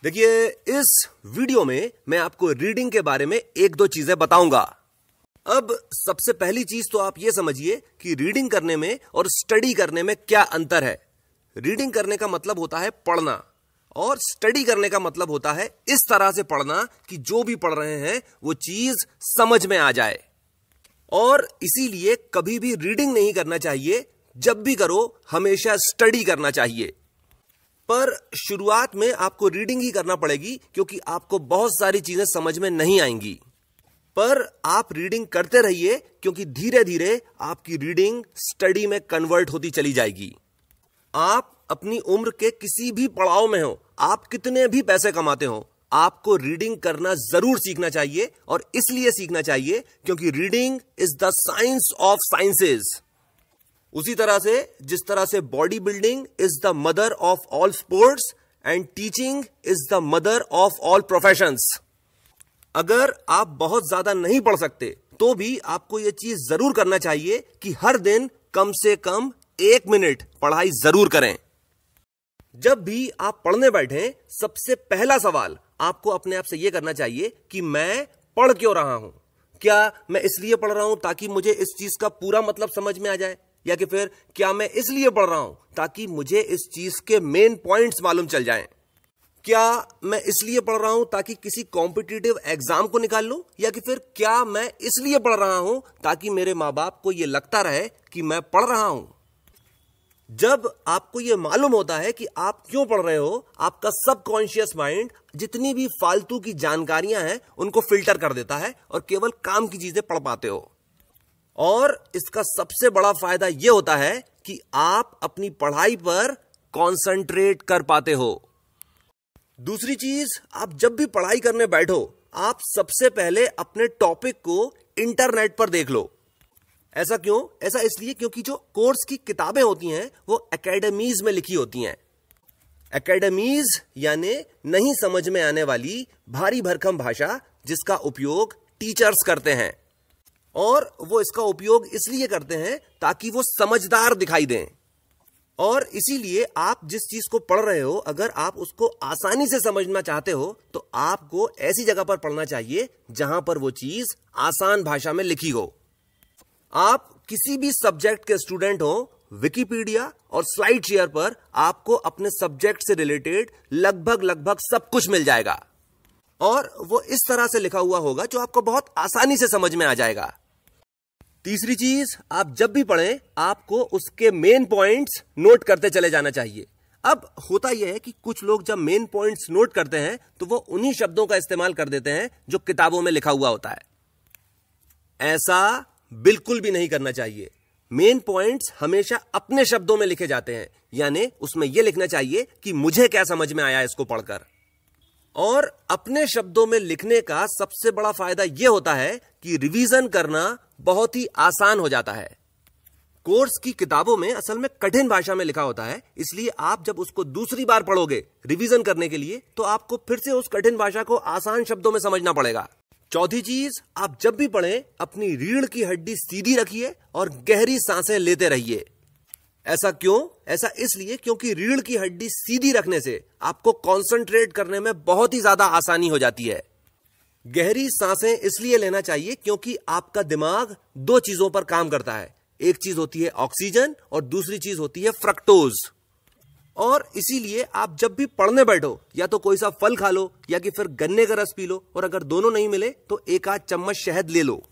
देखिए, इस वीडियो में मैं आपको रीडिंग के बारे में एक दो चीजें बताऊंगा। अब सबसे पहली चीज तो आप ये समझिए कि रीडिंग करने में और स्टडी करने में क्या अंतर है। रीडिंग करने का मतलब होता है पढ़ना और स्टडी करने का मतलब होता है इस तरह से पढ़ना कि जो भी पढ़ रहे हैं वो चीज समझ में आ जाए। और इसीलिए कभी भी रीडिंग नहीं करना चाहिए, जब भी करो हमेशा स्टडी करना चाहिए। पर शुरुआत में आपको रीडिंग ही करना पड़ेगी क्योंकि आपको बहुत सारी चीजें समझ में नहीं आएंगी। पर आप रीडिंग करते रहिए क्योंकि धीरे धीरे आपकी रीडिंग स्टडी में कन्वर्ट होती चली जाएगी। आप अपनी उम्र के किसी भी पड़ाव में हो, आप कितने भी पैसे कमाते हो, आपको रीडिंग करना जरूर सीखना चाहिए। और इसलिए सीखना चाहिए क्योंकि reading is the science of sciences. उसी तरह से जिस तरह से body building is the mother of all sports and teaching is the mother of all professions. अगर आप बहुत ज्यादा नहीं पढ़ सकते तो भी आपको यह चीज जरूर करना चाहिए कि हर दिन कम से कम 1 मिनट पढ़ाई जरूर करें। जब भी आप पढ़ने बैठें, सबसे पहला सवाल आपको अपने आप से यह करना चाहिए कि मैं पढ़ क्यों रहा हूं। क्या मैं इसलिए पढ़ रहा हूं ताकि मुझे इस चीज का पूरा मतलब समझ में आ जाए, या कि फिर क्या मैं इसलिए पढ़ रहा हूं ताकि मुझे इस चीज के मेन पॉइंट्स मालूम चल जाएं। क्या मैं इसलिए पढ़ रहा हूं ताकि किसी कॉम्पिटिटिव एग्जाम को निकाल लूं, या कि फिर क्या मैं इसलिए पढ़ रहा हूं ताकि मेरे मां बाप को यह लगता रहे कि मैं पढ़ रहा हूं। जब आपको यह मालूम होता है कि आप क्यों पढ़ रहे हो, आपका सबकॉन्शियस माइंड जितनी भी फालतू की जानकारियां हैं उनको फिल्टर कर देता है और केवल काम की चीजें पढ़ पाते हो। और इसका सबसे बड़ा फायदा यह होता है कि आप अपनी पढ़ाई पर कंसंट्रेट कर पाते हो। दूसरी चीज, आप जब भी पढ़ाई करने बैठो, आप सबसे पहले अपने टॉपिक को इंटरनेट पर देख लो। ऐसा क्यों? ऐसा इसलिए क्योंकि जो कोर्स की किताबें होती हैं वो एकेडमीज में लिखी होती हैं। एकेडमीज यानी नहीं समझ में आने वाली भारी भरकम भाषा जिसका उपयोग टीचर्स करते हैं। और वो इसका उपयोग इसलिए करते हैं ताकि वो समझदार दिखाई दें। और इसीलिए आप जिस चीज को पढ़ रहे हो, अगर आप उसको आसानी से समझना चाहते हो तो आपको ऐसी जगह पर पढ़ना चाहिए जहां पर वो चीज आसान भाषा में लिखी हो। आप किसी भी सब्जेक्ट के स्टूडेंट हो, विकिपीडिया और स्लाइड शेयर पर आपको अपने सब्जेक्ट से रिलेटेड लगभग सब कुछ मिल जाएगा। और वो इस तरह से लिखा हुआ होगा जो आपको बहुत आसानी से समझ में आ जाएगा। तीसरी चीज, आप जब भी पढ़ें आपको उसके मेन पॉइंट्स नोट करते चले जाना चाहिए। अब होता यह है कि कुछ लोग जब मेन पॉइंट्स नोट करते हैं तो वो उन्हीं शब्दों का इस्तेमाल कर देते हैं जो किताबों में लिखा हुआ होता है। ऐसा बिल्कुल भी नहीं करना चाहिए। मेन पॉइंट्स हमेशा अपने शब्दों में लिखे जाते हैं, यानी उसमें यह लिखना चाहिए कि मुझे क्या समझ में आया इसको पढ़कर। और अपने शब्दों में लिखने का सबसे बड़ा फायदा यह होता है कि रिवीजन करना बहुत ही आसान हो जाता है। कोर्स की किताबों में असल में कठिन भाषा में लिखा होता है, इसलिए आप जब उसको दूसरी बार पढ़ोगे रिवीजन करने के लिए तो आपको फिर से उस कठिन भाषा को आसान शब्दों में समझना पड़ेगा। चौथी चीज, आप जब भी पढ़ें अपनी रीढ़ की हड्डी सीधी रखिए और गहरी सांसें लेते रहिए। ऐसा क्यों? ऐसा इसलिए क्योंकि रीढ़ की हड्डी सीधी रखने से आपको कंसंट्रेट करने में बहुत ही ज्यादा आसानी हो जाती है। गहरी सांसें इसलिए लेना चाहिए क्योंकि आपका दिमाग 2 चीजों पर काम करता है। एक चीज होती है ऑक्सीजन और दूसरी चीज होती है फ्रक्टोज। और इसीलिए आप जब भी पढ़ने बैठो या तो कोई सा फल खा लो या कि फिर गन्ने का रस पी लो, और अगर दोनों नहीं मिले तो 1 आध चम्मच शहद ले लो।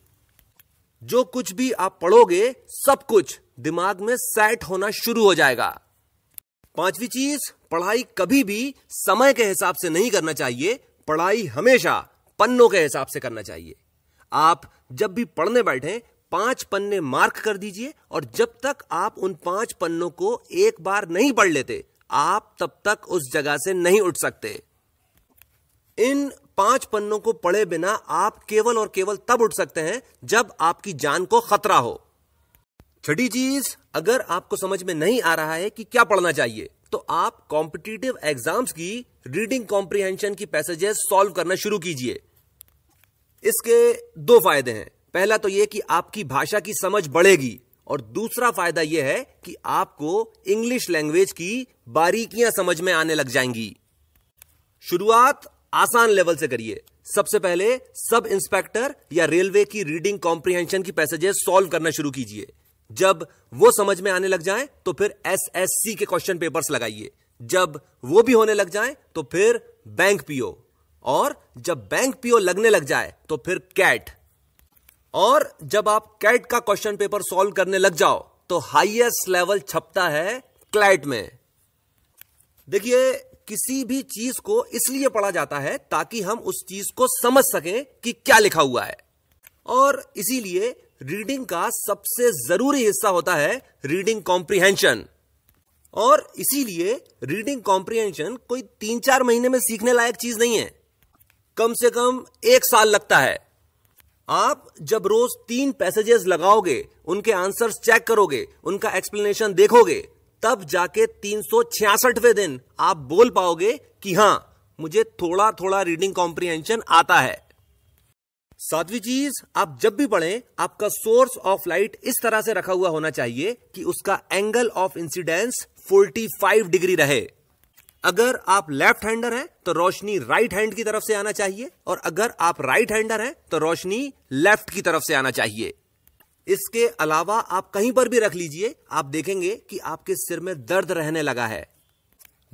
जो कुछ भी आप पढ़ोगे सब कुछ दिमाग में सेट होना शुरू हो जाएगा। 5वीं चीज, पढ़ाई कभी भी समय के हिसाब से नहीं करना चाहिए, पढ़ाई हमेशा पन्नों के हिसाब से करना चाहिए। आप जब भी पढ़ने बैठें 5 पन्ने मार्क कर दीजिए, और जब तक आप उन 5 पन्नों को एक बार नहीं पढ़ लेते आप तब तक उस जगह से नहीं उठ सकते। इन 5 पन्नों को पढ़े बिना आप केवल और केवल तब उठ सकते हैं जब आपकी जान को खतरा हो। छठी चीज, अगर आपको समझ में नहीं आ रहा है कि क्या पढ़ना चाहिए तो आप कॉम्पिटिटिव एग्जाम्स की रीडिंग कॉम्प्रिहेंशन की पैसेजेस सॉल्व करना शुरू कीजिए। इसके 2 फायदे हैं। पहला तो यह कि आपकी भाषा की समझ बढ़ेगी, और दूसरा फायदा यह है कि आपको इंग्लिश लैंग्वेज की बारीकियां समझ में आने लग जाएंगी। शुरुआत आसान लेवल से करिए। सबसे पहले सब इंस्पेक्टर या रेलवे की रीडिंग कॉम्प्रिहेंशन की पैसेजेस सॉल्व करना शुरू कीजिए। जब वो समझ में आने लग जाएं तो फिर एसएससी के क्वेश्चन पेपर्स लगाइए। जब वो भी होने लग जाएं तो फिर बैंक पीओ, और जब बैंक पीओ लगने लग जाए तो फिर कैट, और जब आप कैट का क्वेश्चन पेपर सॉल्व करने लग जाओ तो हाईएस्ट लेवल छपता है क्लैट में। देखिए, किसी भी चीज को इसलिए पढ़ा जाता है ताकि हम उस चीज को समझ सकें कि क्या लिखा हुआ है, और इसीलिए रीडिंग का सबसे जरूरी हिस्सा होता है रीडिंग कॉम्प्रिहेंशन। और इसीलिए रीडिंग कॉम्प्रिहेंशन कोई 3-4 महीने में सीखने लायक चीज नहीं है, कम से कम 1 साल लगता है। आप जब रोज 3 पैसेजेस लगाओगे, उनके आंसर्स चेक करोगे, उनका एक्सप्लेनेशन देखोगे, तब जाके 366वें दिन आप बोल पाओगे कि हां, मुझे थोड़ा थोड़ा रीडिंग कॉम्प्रिहेंशन आता है। 7वीं चीज, आप जब भी पढ़ें, आपका सोर्स ऑफ लाइट इस तरह से रखा हुआ होना चाहिए कि उसका एंगल ऑफ इंसिडेंस 45 डिग्री रहे। अगर आप लेफ्ट हैंडर हैं तो रोशनी राइट हैंड की तरफ से आना चाहिए, और अगर आप राइट हैंडर हैं तो रोशनी लेफ्ट की तरफ से आना चाहिए। इसके अलावा आप कहीं पर भी रख लीजिए, आप देखेंगे कि आपके सिर में दर्द रहने लगा है।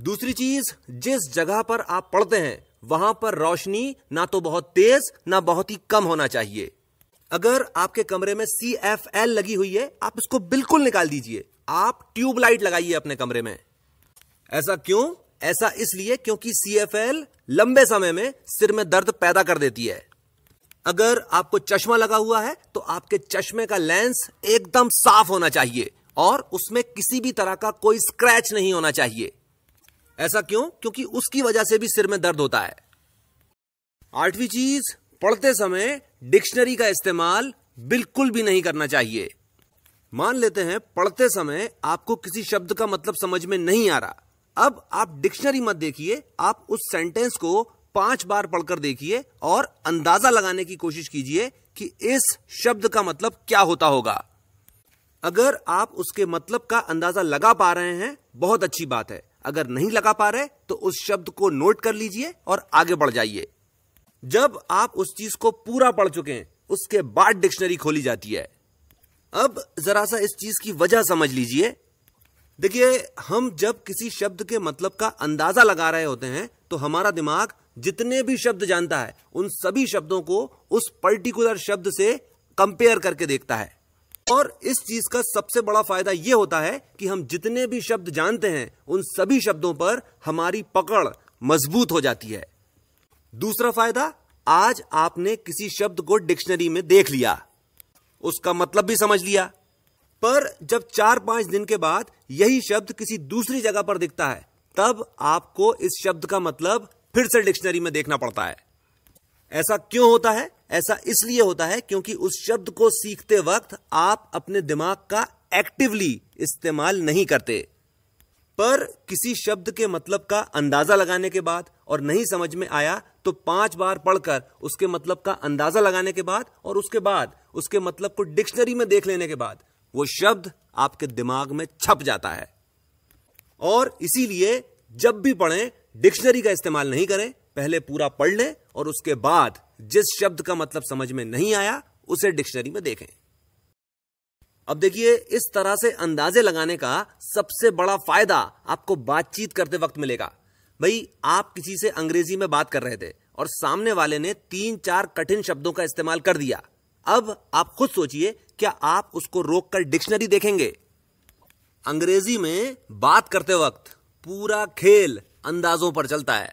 दूसरी चीज, जिस जगह पर आप पढ़ते हैं वहां पर रोशनी ना तो बहुत तेज ना बहुत ही कम होना चाहिए। अगर आपके कमरे में CFL लगी हुई है, आप इसको बिल्कुल निकाल दीजिए। आप ट्यूबलाइट लगाइए अपने कमरे में। ऐसा क्यों? ऐसा इसलिए क्योंकि CFL लंबे समय में सिर में दर्द पैदा कर देती है। अगर आपको चश्मा लगा हुआ है तो आपके चश्मे का लेंस एकदम साफ होना चाहिए और उसमें किसी भी तरह का कोई स्क्रैच नहीं होना चाहिए। ऐसा क्यों? क्योंकि उसकी वजह से भी सिर में दर्द होता है। 8वीं चीज, पढ़ते समय डिक्शनरी का इस्तेमाल बिल्कुल भी नहीं करना चाहिए। मान लेते हैं पढ़ते समय आपको किसी शब्द का मतलब समझ में नहीं आ रहा, अब आप डिक्शनरी मत देखिए, आप उस सेंटेंस को 5 बार पढ़कर देखिए और अंदाजा लगाने की कोशिश कीजिए कि इस शब्द का मतलब क्या होता होगा। अगर आप उसके मतलब का अंदाजा लगा पा रहे हैं, बहुत अच्छी बात है। अगर नहीं लगा पा रहे तो उस शब्द को नोट कर लीजिए और आगे बढ़ जाइए। जब आप उस चीज को पूरा पढ़ चुके हैं, उसके बाद डिक्शनरी खोली जाती है। अब जरा सा इस चीज की वजह समझ लीजिए। देखिए, हम जब किसी शब्द के मतलब का अंदाजा लगा रहे होते हैं तो हमारा दिमाग जितने भी शब्द जानता है उन सभी शब्दों को उस पर्टिकुलर शब्द से कंपेयर करके देखता है। और इस चीज का सबसे बड़ा फायदा यह होता है कि हम जितने भी शब्द जानते हैं उन सभी शब्दों पर हमारी पकड़ मजबूत हो जाती है। दूसरा फायदा, आज आपने किसी शब्द को डिक्शनरी में देख लिया, उसका मतलब भी समझ लिया, पर जब 4-5 दिन के बाद यही शब्द किसी दूसरी जगह पर दिखता है तब आपको इस शब्द का मतलब फिर से डिक्शनरी में देखना पड़ता है। ऐसा क्यों होता है? ऐसा इसलिए होता है क्योंकि उस शब्द को सीखते वक्त आप अपने दिमाग का एक्टिवली इस्तेमाल नहीं करते। पर किसी शब्द के मतलब का अंदाजा लगाने के बाद और नहीं समझ में आया तो 5 बार पढ़कर उसके मतलब का अंदाजा लगाने के बाद और उसके बाद उसके मतलब को डिक्शनरी में देख लेने के बाद वो शब्द आपके दिमाग में छप जाता है। और इसीलिए जब भी पढ़ें डिक्शनरी का इस्तेमाल नहीं करें, पहले पूरा पढ़ लें और उसके बाद जिस शब्द का मतलब समझ में नहीं आया उसे डिक्शनरी में देखें। अब देखिए, इस तरह से अंदाजे लगाने का सबसे बड़ा फायदा आपको बातचीत करते वक्त मिलेगा। भाई, आप किसी से अंग्रेजी में बात कर रहे थे और सामने वाले ने 3-4 कठिन शब्दों का इस्तेमाल कर दिया। अब आप खुद सोचिए, क्या आप उसको रोककर डिक्शनरी देखेंगे? अंग्रेजी में बात करते वक्त पूरा खेल अंदाजों पर चलता है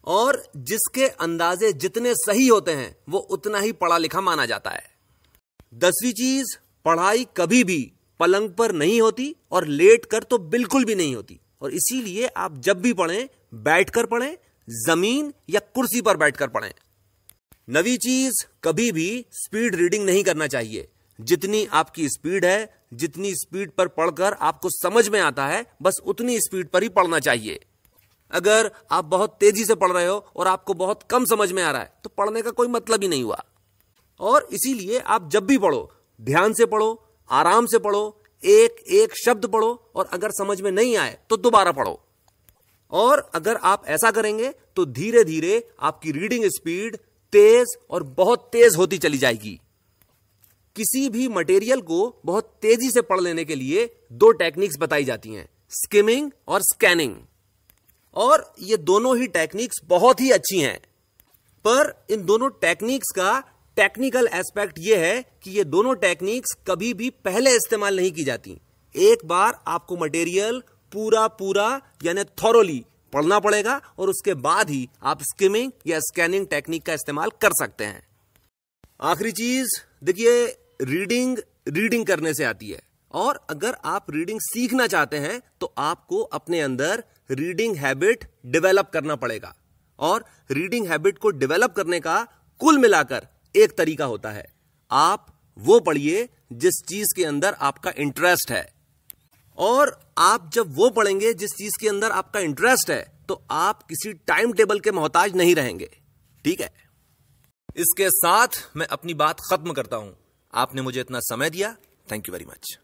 और जिसके अंदाजे जितने सही होते हैं वो उतना ही पढ़ा लिखा माना जाता है। 10वीं चीज, पढ़ाई कभी भी पलंग पर नहीं होती और लेट कर तो बिल्कुल भी नहीं होती, और इसीलिए आप जब भी पढ़ें बैठकर पढ़ें, जमीन या कुर्सी पर बैठकर पढ़ें। 9वीं चीज, कभी भी स्पीड रीडिंग नहीं करना चाहिए। जितनी आपकी स्पीड है, जितनी स्पीड पर पढ़कर आपको समझ में आता है, बस उतनी स्पीड पर ही पढ़ना चाहिए। अगर आप बहुत तेजी से पढ़ रहे हो और आपको बहुत कम समझ में आ रहा है तो पढ़ने का कोई मतलब ही नहीं हुआ। और इसीलिए आप जब भी पढ़ो ध्यान से पढ़ो, आराम से पढ़ो, एक एक शब्द पढ़ो, और अगर समझ में नहीं आए तो दोबारा पढ़ो। और अगर आप ऐसा करेंगे तो धीरे धीरे आपकी रीडिंग स्पीड तेज और बहुत तेज होती चली जाएगी। किसी भी मटेरियल को बहुत तेजी से पढ़ लेने के लिए दो टेक्निक्स बताई जाती हैं, स्किमिंग और स्कैनिंग। और ये दोनों ही टेक्निक्स बहुत ही अच्छी हैं, पर इन दोनों टेक्निक्स का टेक्निकल एस्पेक्ट यह है कि ये दोनों टेक्निक्स कभी भी पहले इस्तेमाल नहीं की जाती। एक बार आपको मटेरियल पूरा यानी थॉरोली पढ़ना पड़ेगा और उसके बाद ही आप स्किमिंग या स्कैनिंग टेक्निक का इस्तेमाल कर सकते हैं। आखिरी चीज देखिए, रीडिंग करने से आती है, और अगर आप रीडिंग सीखना चाहते हैं तो आपको अपने अंदर रीडिंग हैबिट डेवलप करना पड़ेगा। और रीडिंग हैबिट को डेवलप करने का कुल मिलाकर एक तरीका होता है, आप वो पढ़िए जिस चीज के अंदर आपका इंटरेस्ट है। और आप जब वो पढ़ेंगे जिस चीज के अंदर आपका इंटरेस्ट है तो आप किसी टाइम टेबल के मोहताज नहीं रहेंगे। ठीक है, इसके साथ मैं अपनी बात खत्म करता हूं। आपने मुझे इतना समय दिया, थैंक यू वेरी मच।